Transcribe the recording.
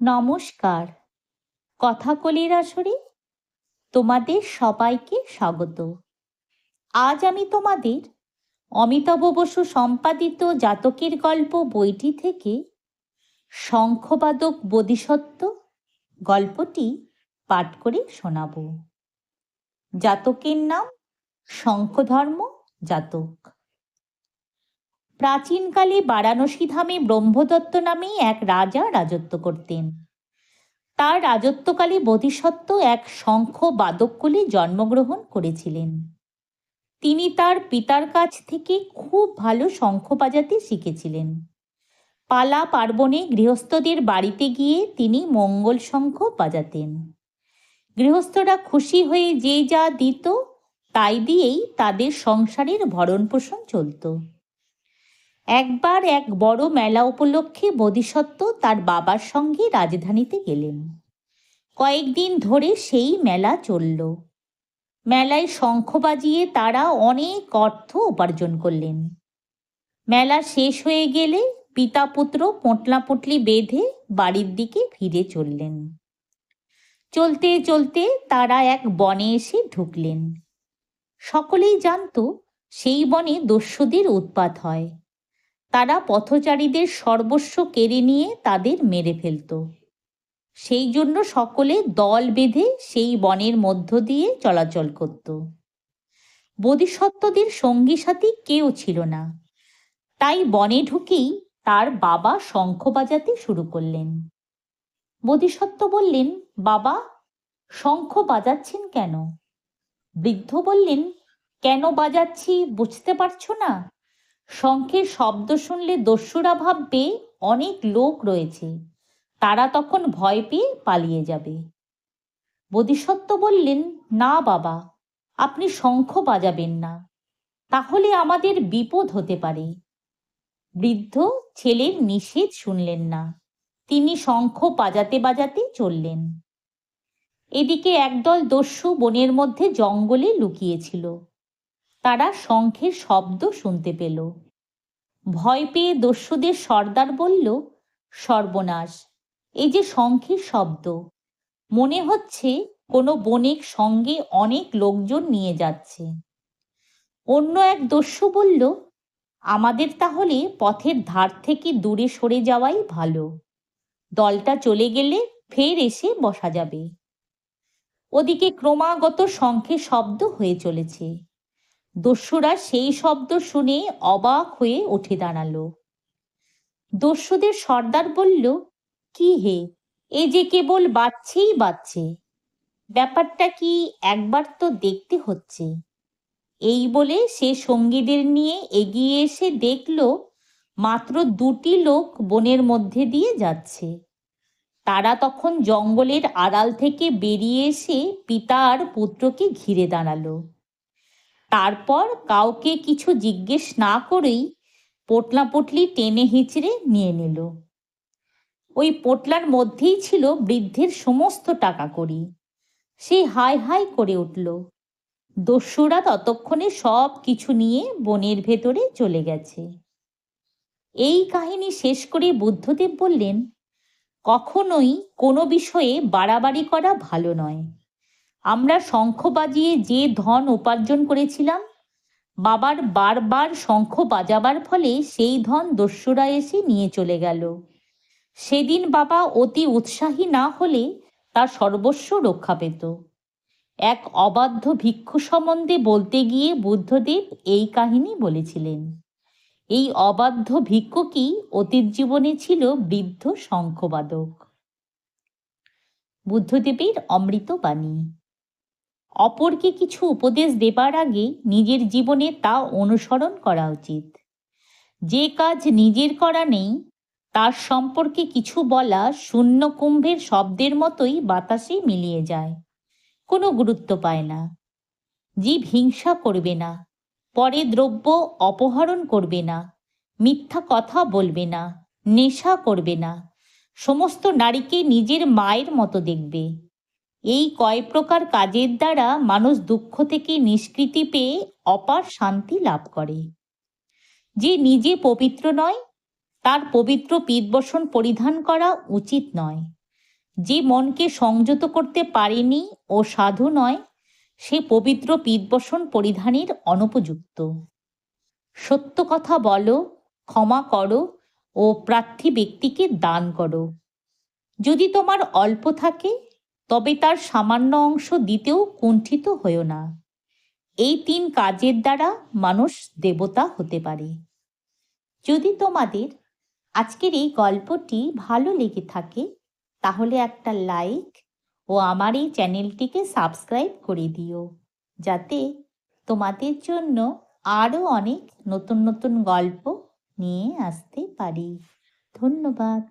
নমস্কার। কথাকলির আসরে তোমাদের সবাইকে স্বাগত। আজ আমি তোমাদের অমিতাভ বসু সম্পাদিত জাতকের গল্প বইটি থেকে শঙ্খবাদক বোধিসত্ত্ব গল্পটি পাঠ করে শোনাব। জাতকের নাম শঙ্খধর্ম জাতক। প্রাচীনকালে বারাণসী ধামে ব্রহ্মদত্ত নামে এক রাজা রাজত্ব করতেন। তার রাজত্বকালে বোধিসত্ত্ব এক শঙ্খ বাদককুলে জন্মগ্রহণ করেছিলেন। তিনি তার পিতার কাছ থেকে খুব ভালো শঙ্খ বাজাতে শিখেছিলেন। পালা পার্বণে গৃহস্থদের বাড়িতে গিয়ে তিনি মঙ্গল শঙ্খ বাজাতেন। গৃহস্থরা খুশি হয়ে যে যা দিত তাই দিয়েই তাদের সংসারের ভরণ পোষণ চলত। একবার এক বড় মেলা উপলক্ষে বোধিসত্ত্ব তার বাবার সঙ্গে রাজধানীতে গেলেন। কয়েকদিন ধরে সেই মেলা চলল। মেলায় শঙ্খ বাজিয়ে তারা অনেক অর্থ উপার্জন করলেন। মেলা শেষ হয়ে গেলে পিতা পুত্র পোঁটলাপুঁটলি বেঁধে বাড়ির দিকে ফিরে চললেন। চলতে চলতে তারা এক বনে এসে ঢুকলেন। সকলেই জানত সেই বনে দস্যুদের উৎপাত হয়। তারা পথচারীদের সর্বস্ব কেড়ে নিয়ে তাদের মেরে ফেলত। সেই জন্য সকলে দল বেঁধে সেই বনের মধ্য দিয়ে চলাচল করত। বোধিসত্ত্বদের সঙ্গী সাথী কেউ ছিল না। তাই বনে ঢুকেই তার বাবা শঙ্খ বাজাতে শুরু করলেন। বোধিসত্ত্ব বললেন, বাবা, শঙ্খ বাজাচ্ছেন কেন? বৃদ্ধ বললেন, কেন বাজাচ্ছি বুঝতে পারছো না? শঙ্খের শব্দ শুনলে দস্যুরা ভাববে অনেক লোক রয়েছে, তারা তখন ভয় পেয়ে পালিয়ে যাবে। বোধিসত্ত্ব বললেন, না বাবা, আপনি শঙ্খ বাজাবেন না, তাহলে আমাদের বিপদ হতে পারে। বৃদ্ধ ছেলের নিষেধ শুনলেন না। তিনি শঙ্খ বাজাতে বাজাতে চললেন। এদিকে একদল দস্যু বনের মধ্যে জঙ্গলে লুকিয়েছিল। তারা শঙ্খের শব্দ শুনতে পেল। ভয় পেয়ে দস্যুদের সর্দার বলল, সর্বনাশ, এই যে শঙ্খের শব্দ, মনে হচ্ছে কোনো বণিক সঙ্গে অনেক লোকজন নিয়ে যাচ্ছে। অন্য এক দস্যু বলল, আমাদের তাহলে পথের ধার থেকে দূরে সরে যাওয়াই ভালো, দলটা চলে গেলে ফের এসে বসা যাবে। ওদিকে ক্রমাগত শঙ্খের শব্দ হয়ে চলেছে। দস্যুরা সেই শব্দ শুনে অবাক হয়ে উঠে দাঁড়ালো। দস্যুদের সর্দার বলল, কি হে, এ যে কেবল বাজছেই বাজছে, ব্যাপারটা কি একবার তো দেখতে হচ্ছে। এই বলে সে সঙ্গীদের নিয়ে এগিয়ে এসে দেখল মাত্র দুটি লোক বনের মধ্যে দিয়ে যাচ্ছে। তারা তখন জঙ্গলের আড়াল থেকে বেরিয়ে এসে পিতা আর পুত্রকে ঘিরে দাঁড়ালো। তারপর কাউকে কিছু জিজ্ঞেস না করেই পোটলাপুটলি টেনে হিঁচড়ে নিয়ে নিল। ওই পোটলার মধ্যেই ছিল বৃদ্ধের সমস্ত টাকা কড়ি। সে হাই হাই করে উঠল। দস্যুরা ততক্ষণে সব কিছু নিয়ে বনের ভেতরে চলে গেছে। এই কাহিনী শেষ করে বুদ্ধদেব বললেন, কখনোই কোনো বিষয়ে বাড়াবাড়ি করা ভালো নয়। আমরা শঙ্খ বাজিয়ে যে ধন উপার্জন করেছিলাম, বাবার বারবার শঙ্খ বাজাবার ফলে সেই ধন দস্যুরা এসে নিয়ে চলে গেল। সেদিন বাবা অতি উৎসাহী না হলে তার সর্বস্ব রক্ষা পেত। এক অবাধ্য ভিক্ষু সম্বন্ধে বলতে গিয়ে বুদ্ধদেব এই কাহিনী বলেছিলেন। এই অবাধ্য ভিক্ষুকই অতীত জীবনে ছিল বৃদ্ধ শঙ্খবাদক। বুদ্ধদেবের অমৃত বাণী। অপরকে কিছু উপদেশ দেবার আগে নিজের জীবনে তা অনুসরণ করা উচিত। যে কাজ নিজের করা নেই তার সম্পর্কে কিছু বলা শূন্য কুম্ভের শব্দের মতোই বাতাসে মিলিয়ে যায়, কোনো গুরুত্ব পায় না। জীব হিংসা করবে না, পরে দ্রব্য অপহরণ করবে না, মিথ্যা কথা বলবে না, নেশা করবে না, সমস্ত নারীকে নিজের মায়ের মতো দেখবে। এই কয় প্রকার কাজের দ্বারা মানুষ দুঃখ থেকে নিষ্কৃতি পেয়ে অপার শান্তি লাভ করে। যে নিজে পবিত্র নয় তার পবিত্র পীতবসন পরিধান করা উচিত নয়। যে মনকে সংযত করতে পারেনি ও সাধু নয়, সে পবিত্র পীতবসন পরিধানের অনুপযুক্ত। সত্য কথা বলো, ক্ষমা করো ও প্রার্থী ব্যক্তিকে দান করো। যদি তোমার অল্প থাকে, তবে তার সামান্য অংশ দিতেও কুণ্ঠিত হয়ো না। এই 3 কাজের দ্বারা মানুষ দেবতা হতে পারে। যদি তোমাদের আজকের এই গল্পটি ভালো লেগে থাকে, তাহলে একটা লাইক ও আমার এই চ্যানেলটিকে সাবস্ক্রাইব করে দিও, যাতে তোমাদের জন্য আরও অনেক নতুন নতুন গল্প নিয়ে আসতে পারি। ধন্যবাদ।